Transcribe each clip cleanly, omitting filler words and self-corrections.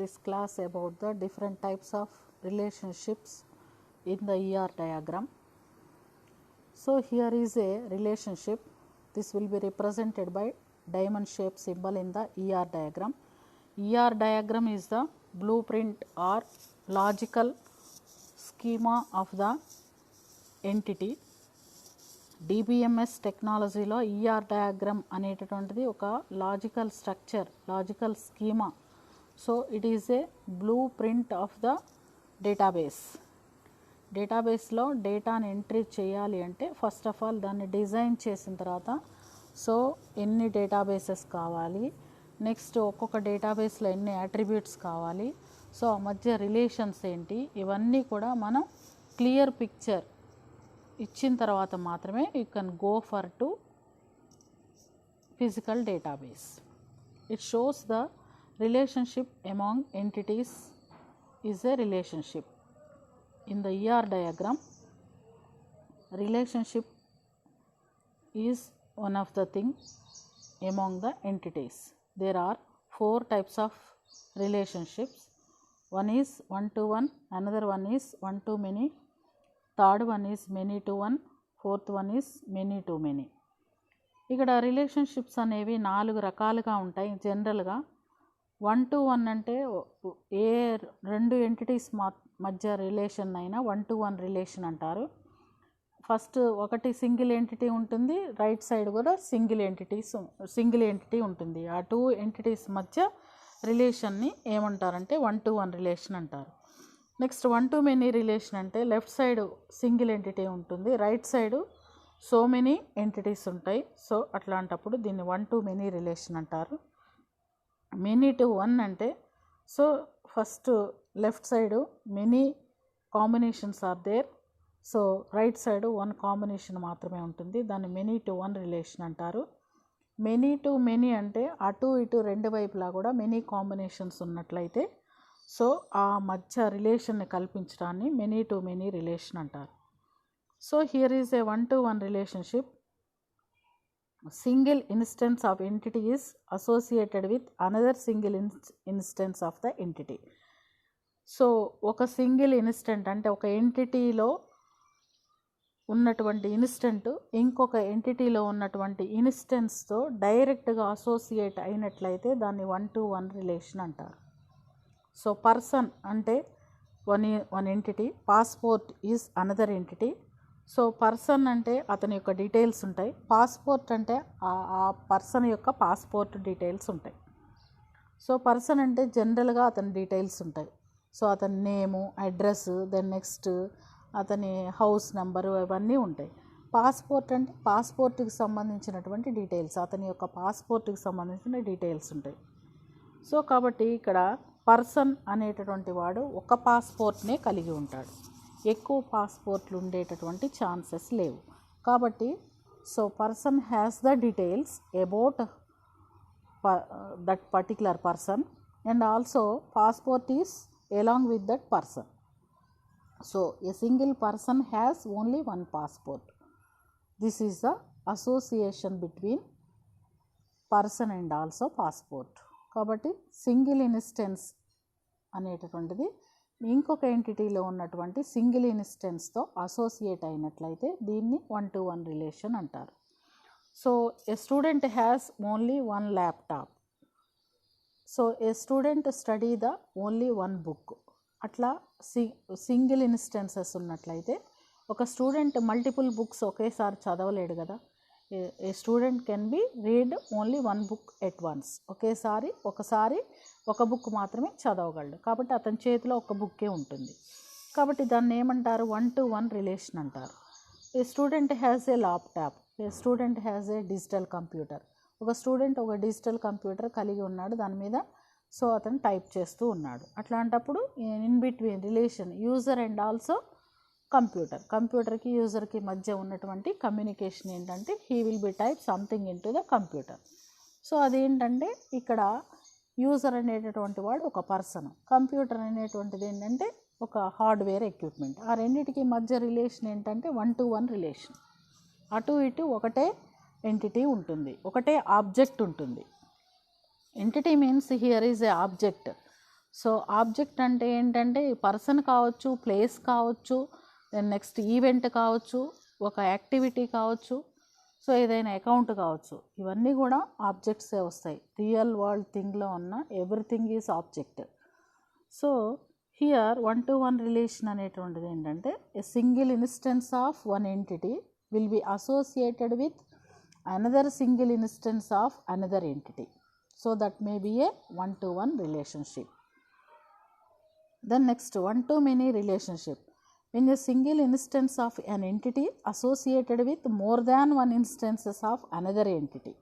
this class about the different types of relationships in the ER diagram. So here is a relationship. This will be represented by diamond shape symbol in the ER diagram. ER diagram is the blueprint or logical schema of the entity. DBMS టెక్నాలజీలో ER diagram అనేటటువంటిది ఒక logical structure, logical schema. So it is a blue print of the database. డేటాబేస్లో డేటాని entry చేయాలి అంటే first of all దాన్ని design చేసిన తర్వాత సో ఎన్ని డేటాబేసెస్ కావాలి, నెక్స్ట్ ఒక్కొక్క డేటాబేస్లో ఎన్ని అట్రిబ్యూట్స్ కావాలి, సో ఆ మధ్య రిలేషన్స్ ఏంటి, ఇవన్నీ కూడా మనం క్లియర్ పిక్చర్ ఇచ్చిన తర్వాత మాత్రమే you can go for to physical database. It shows the relationship among entities is a relationship. In the ER diagram relationship is one of the thing among the entities. There are 4 types of relationships. One is one to one, another one is one to many, third one is many to one, fourth one is many to many. ఇక్కడ relationships అనేవి 4 రకాలుగా ఉంటాయి. జనరల్గా 1 to 1 అంటే ఏ 2 entities మధ్య relation అయినా 1 to 1 relation అంటారు. First ఒకటి సింగిల్ ఎంటిటీ ఉంటుంది, రైట్ సైడ్ కూడా సింగిల్ ఎంటిటీ ఉంటుంది. ఆ 2 ఎంటిటీస్ మధ్య రిలేషన్ని ఏమంటారంటే 1 to 1 రిలేషన్ అంటారు. నెక్స్ట్ 1 to many రిలేషన్ అంటే లెఫ్ట్ సైడ్ సింగిల్ ఎంటిటీ ఉంటుంది, right side so many entities ఉంటాయి. సో అట్లాంటప్పుడు దీన్ని 1 to many రిలేషన్ అంటారు. మెనీ టు 1 అంటే so first left side many combinations are there, so right side 1 combination మాత్రమే ఉంటుంది, దాన్ని మెనీ టు 1 రిలేషన్ అంటారు. మెనీ టు మెనీ అంటే అటు ఇటు రెండు వైపులా కూడా మెనీ కాంబినేషన్స్ ఉన్నట్లయితే సో ఆ మధ్య రిలేషన్ని కల్పించడాన్ని మెనీ టు మెనీ రిలేషన్ అంటారు. So here is a 1 to 1 relationship. Single instance of entity is associated with another single instance of the entity. So ఒక సింగిల్ ఇన్స్టెంట్ అంటే ఒక ఎంటిటీలో ఉన్నటువంటి ఇన్స్టెంట్ ఇంకొక ఎంటిటీలో ఉన్నటువంటి ఇన్స్టెన్స్తో డైరెక్ట్గా అసోసియేట్ అయినట్లయితే దాన్ని 1 to 1 రిలేషన్ అంటారు. సో పర్సన్ అంటే one entity, passport is another entity. So person అంటే అతని యొక్క డీటెయిల్స్ ఉంటాయి, పాస్పోర్ట్ అంటే ఆ పర్సన్ యొక్క పాస్పోర్ట్ డీటెయిల్స్ ఉంటాయి. సో పర్సన్ అంటే జనరల్గా అతని డీటెయిల్స్ ఉంటాయి. సో అతని నేము, అడ్రస్, దెన్ నెక్స్ట్ అతని హౌస్ నెంబరు అవన్నీ ఉంటాయి. పాస్పోర్ట్ అంటే పాస్పోర్ట్కి సంబంధించినటువంటి డీటెయిల్స్, అతని యొక్క పాస్పోర్ట్కి సంబంధించిన డీటెయిల్స్ ఉంటాయి. సో కాబట్టి ఇక్కడ పర్సన్ అనేటటువంటి వాడు ఒక పాస్పోర్ట్నే కలిగి ఉంటాడు, ఎక్కువ పాస్పోర్ట్లు ఉండేటటువంటి ఛాన్సెస్ లేవు. కాబట్టి so person has the details about that particular person and also passport is along with that person. So a single person has only one passport. This is the association between person and also passport. కాబట్టి single instance అనేటటువంటిది ఇంకొక ఎంటిటీలో ఉన్నటువంటి single ఇన్స్టెన్స్తో associate అయినట్లయితే దీన్ని 1 to 1 relation అంటారు. So a student has only 1 laptop. So a student study the only 1 book. అట్లా single instances ఉన్నట్లయితే ఒక స్టూడెంట్ మల్టిపుల్ బుక్స్ ఒకేసారి చదవలేడు కదా. A student can be read only 1 book at once. ఒకసారి ఒక బుక్ మాత్రమే చదవగలడు, కాబట్టి అతని చేతిలో ఒక బుక్కే ఉంటుంది. కాబట్టి దాన్ని ఏమంటారు 1 to 1 రిలేషన్ అంటారు. A student has a laptop, a student has a digital computer. ఒక స్టూడెంట్ ఒక డిజిటల్ కంప్యూటర్ కలిగి ఉన్నాడు, దాని మీద సో అతను టైప్ చేస్తూ ఉన్నాడు. అట్లాంటప్పుడు in between relation user and also కంప్యూటర్కి యూజర్కి మధ్య ఉన్నటువంటి కమ్యూనికేషన్ ఏంటంటే he will be type something in to the computer. So అదేంటంటే ఇక్కడ యూజర్ అనేటటువంటి వాడు ఒక పర్సన్, కంప్యూటర్ అనేటువంటిది ఏంటంటే ఒక హార్డ్వేర్ ఎక్విప్మెంట్. ఆ రెండింటికి మధ్య రిలేషన్ ఏంటంటే 1 to 1 రిలేషన్. అటు ఇటు ఒకటే ఎంటిటీ ఉంటుంది, ఒకటే ఆబ్జెక్ట్ ఉంటుంది. Entity means here is a object. So object అంటే ఏంటంటే పర్సన్ కావచ్చు, ప్లేస్ కావచ్చు, దెన్ నెక్స్ట్ ఈవెంట్ కావచ్చు, ఒక యాక్టివిటీ కావచ్చు, సో ఏదైనా అకౌంట్ కావచ్చు, ఇవన్నీ కూడా ఆబ్జెక్ట్సే వస్తాయి. రియల్ వరల్డ్ థింగ్లో ఉన్న everything is object. So here 1-to-1 relation అనేటువంటిది ఏంటంటే a single instance of one entity will be associated with another single instance of another entity. So that may be A 1-to-1 relationship. Then next, one-to-many relationship. When a single instance of an entity associated with more than one instances of another entity.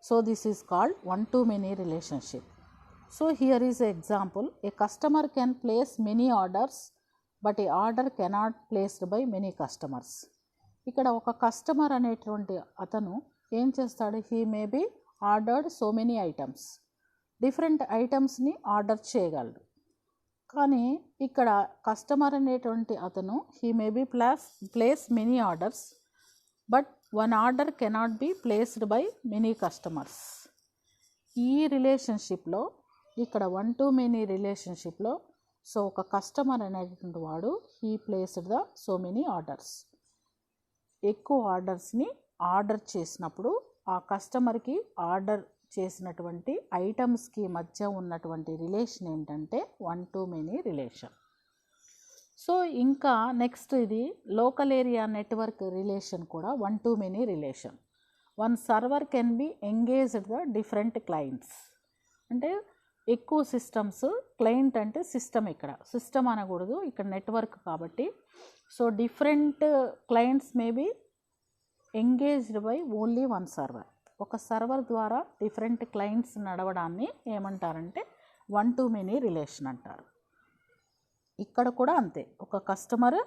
So this is called one-to-many relationship. So here is an example. A customer can place many orders, but a order cannot placed by many customers. ఇక్కడ ఒక customer అనేటువంటి అతను ఏం చేస్తాడు, he may be ordered so many items, డిఫరెంట్ ఐటమ్స్ని order చేయగలడు. కానీ ఇక్కడ కస్టమర్ అనేటువంటి అతను he may be place many orders, but one order cannot be placed by many customers. ఈ రిలేషన్షిప్లో ఇక్కడ 1-to-many రిలేషన్షిప్లో సో ఒక కస్టమర్ అనేటువంటి వాడు he placed the so many orders, ఎక్కువ ఆర్డర్స్ని ఆర్డర్ చేసినప్పుడు ఆ కస్టమర్కి ఆర్డర్ చేసినటువంటి ఐటమ్స్కి మధ్య ఉన్నటువంటి రిలేషన్ ఏంటంటే 1-to-many రిలేషన్. సో ఇంకా నెక్స్ట్ ఇది లోకల్ ఏరియా నెట్వర్క్ రిలేషన్ కూడా 1-to-many relation. One server can be engaged the different clients. అంటే ఎక్కువ సిస్టమ్స్, క్లయింట్ అంటే సిస్టమ్, ఇక్కడ సిస్టమ్ అనకూడదు, ఇక్కడ నెట్వర్క్ కాబట్టి. So different clients may be engaged by only one server. ఒక సర్వర్ ద్వారా డిఫరెంట్ క్లయింట్స్ నడవడాన్ని ఏమంటారంటే 1-to-many రిలేషన్ అంటారు. ఇక్కడ కూడా అంతే, ఒక customer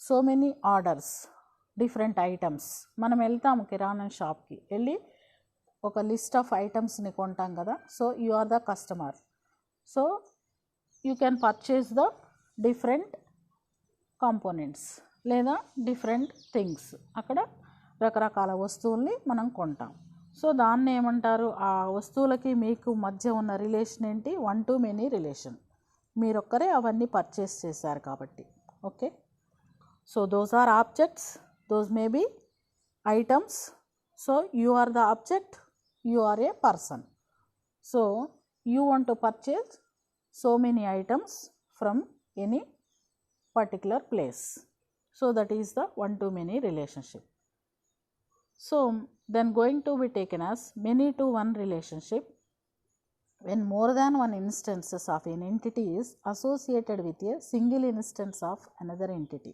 so many orders, different items. మనం వెళ్తాము కిరాణా షాప్కి, వెళ్ళి ఒక లిస్ట్ ఆఫ్ ఐటమ్స్ని కొంటాం కదా. So you are the customer, so you can purchase the different components లేదా డిఫరెంట్ థింగ్స్. అక్కడ రకరకాల వస్తువుల్ని మనం కొంటాం. సో దాన్ని ఏమంటారు, ఆ వస్తువులకి మీకు మధ్య ఉన్న రిలేషన్ ఏంటి, 1-to-many రిలేషన్. మీరొక్కరే అవన్నీ పర్చేస్ చేశారు కాబట్టి. Okay, so those are objects, those may be items. So you are the object, you are a person. So you want to purchase so many items from any particular place. So that is the 1-to-many relationship. So then going to be taken as many-to-one relationship when more than one instances of an entity is associated with a single instance of another entity.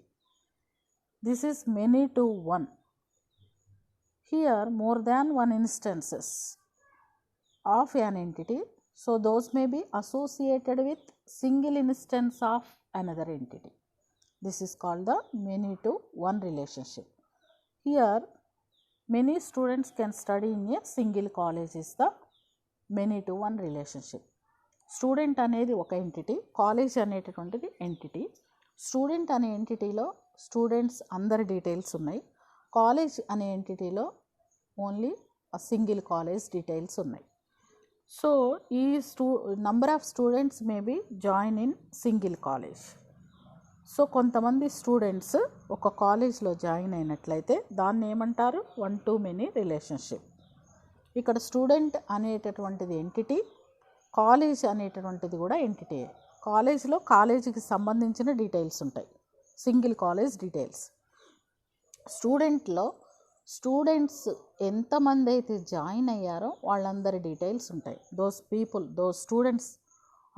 This is many-to-one. Here more than one instances of an entity, so those may be associated with single instance of another entity. This is called the many-to-one relationship. Here many students can study in a single college is the many-to-one relationship. Student అనేది ఒక entity, college అనేటటువంటిది entity. Student అనే ఎంటిటీలో students అందరి details ఉన్నాయి. College అనే ఎంటిటీలో only single college details ఉన్నాయి. So ఈ number of students may be join in single college. So కొంతమంది స్టూడెంట్స్ ఒక కాలేజ్లో జాయిన్ అయినట్లయితే దాన్ని ఏమంటారు, 1-to-many రిలేషన్షిప్. ఇక్కడ స్టూడెంట్ అనేటటువంటిది ఎంటిటీ, కాలేజ్ అనేటటువంటిది కూడా ఎంటిటీ. కాలేజ్లో కాలేజీకి సంబంధించిన డీటెయిల్స్ ఉంటాయి, సింగిల్ కాలేజ్ డీటెయిల్స్. స్టూడెంట్లో స్టూడెంట్స్ ఎంతమంది అయితే జాయిన్ అయ్యారో వాళ్ళందరి డీటెయిల్స్ ఉంటాయి. Those students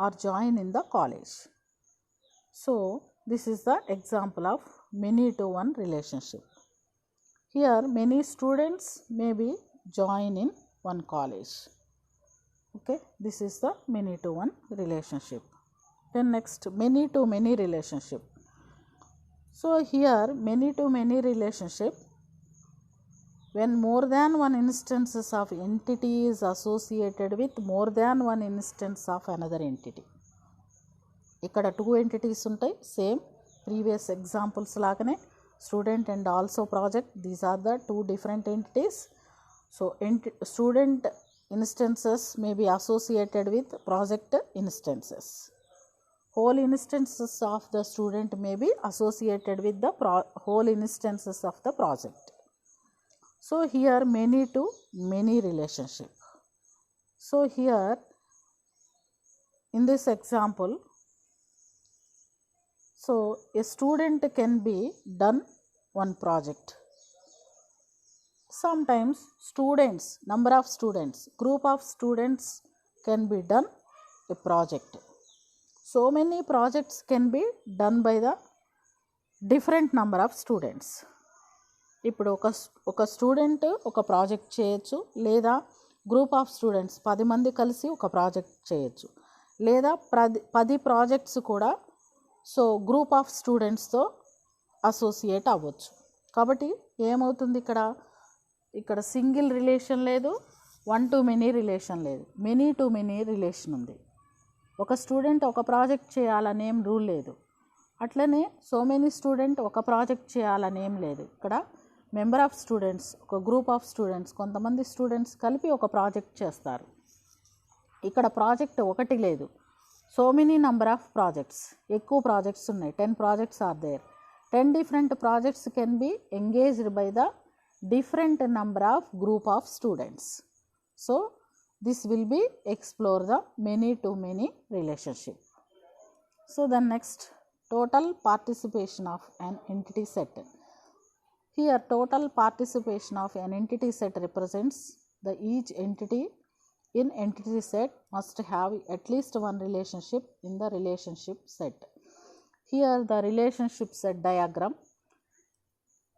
are join in the college. So this is the example of many-to-one relationship. Here many students may be join in one college. Okay, this is the many-to-one relationship. Then next, many-to-many relationship. So here many-to-many relationship when more than one instances of entity is associated with more than one instance of another entity. ఇక్కడ 2 entities ఉంటాయి, same previous examples లాగానే. Student and also project, these are the 2 different entities. So student instances may be associated with project instances. Whole instances of the student may be associated with the whole instances of the project. So here many to many relationship. So here in this example, so a student can be done one project. Sometimes students, number of students, group of students can be done a project. So many projects can be done by the different number of students. ఇప్పుడు ఒక student ఒక project చేయొచ్చు, లేదా group of students 10 మంది కలిసి ఒక project చేయొచ్చు, లేదా 10 ప్రాజెక్ట్స్ కూడా సో గ్రూప్ ఆఫ్ స్టూడెంట్స్తో అసోసియేట్ అవ్వచ్చు. కాబట్టి ఏమవుతుంది, ఇక్కడ సింగిల్ రిలేషన్ లేదు, వన్ టు మెనీ రిలేషన్ లేదు, మెనీ టు మెనీ రిలేషన్ ఉంది. ఒక స్టూడెంట్ ఒక ప్రాజెక్ట్ చేయాలనేం రూల్ లేదు, అట్లనే సో మెనీ స్టూడెంట్ ఒక ప్రాజెక్ట్ చేయాలనేం లేదు. ఇక్కడ మెంబర్ ఆఫ్ స్టూడెంట్స్, ఒక గ్రూప్ ఆఫ్ స్టూడెంట్స్, కొంతమంది స్టూడెంట్స్ కలిపి ఒక ప్రాజెక్ట్ చేస్తారు. ఇక్కడ ప్రాజెక్ట్ ఒకటి లేదు, so many number of projects, ఎక్కువ ప్రాజెక్ట్స్ ఉన్నాయి. 10 projects are there. 10 different projects can be engaged by the different number of group of students. So this will be explore the many to many relationship. So the next, total participation of an entity set. Here total participation of an entity set represents the each entity in entity set must have at least one relationship in the relationship set. Here the relationship set diagram.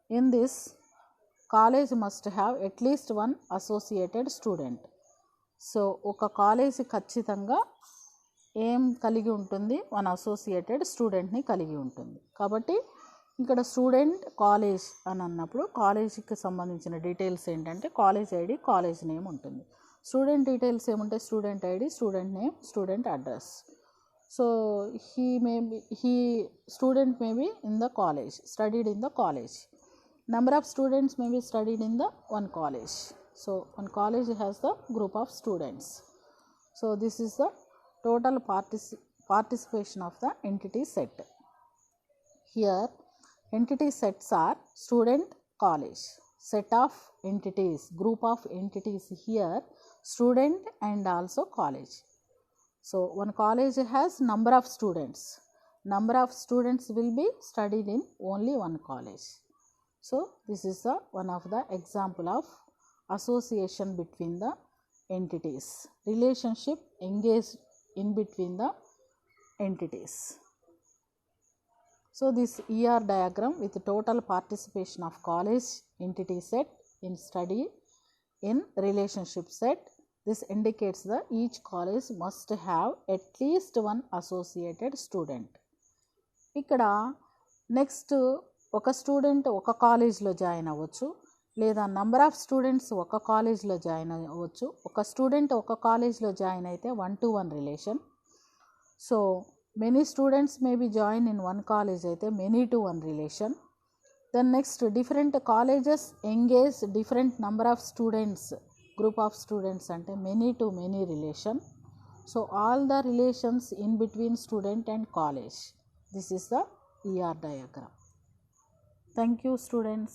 In this, college must have at least one associated student. So ఒక college ఖచ్చితంగా ఏం కలిగి ఉంటుంది, one associated స్టూడెంట్ని కలిగి ఉంటుంది. కాబట్టి ఇక్కడ స్టూడెంట్ కాలేజ్ అని అన్నప్పుడు కాలేజీకి సంబంధించిన డీటెయిల్స్ ఏంటంటే కాలేజ్ ఐడి, కాలేజ్ నేమ్ ఉంటుంది. స్టూడెంట్ డీటెయిల్స్ ఏముంటాయి, student ID, student name, student address. So student may be in the college, studied in the college. Number of students may be studied in the one college. So one college has the group of students. So this is the total participation of the entity set. Here entity sets are student, college. Set of entities, group of entities here student and also college. So one college has number of students. Number of students will be studied in only one college. So this is the one of the example of association between the entities, relationship engaged in between the entities. So this ER diagram with total participation of college entity set in study in relationship set, this indicates that each college must have at least one associated student. ఇక్కడ next ఒక student ఒక కాలేజ్లో join అవ్వచ్చు, లేదా number of students ఒక కాలేజ్లో join అవ్వచ్చు. ఒక స్టూడెంట్ ఒక కాలేజ్లో జాయిన్ అయితే 1-to-1 relation. So many students may be join in one college అయితే many-to-1 relation. Then next different colleges engage different number of students, group of students అంటే many-to-many relation. So all the relations in between student and college. This is the ER diagram. Thank you, students.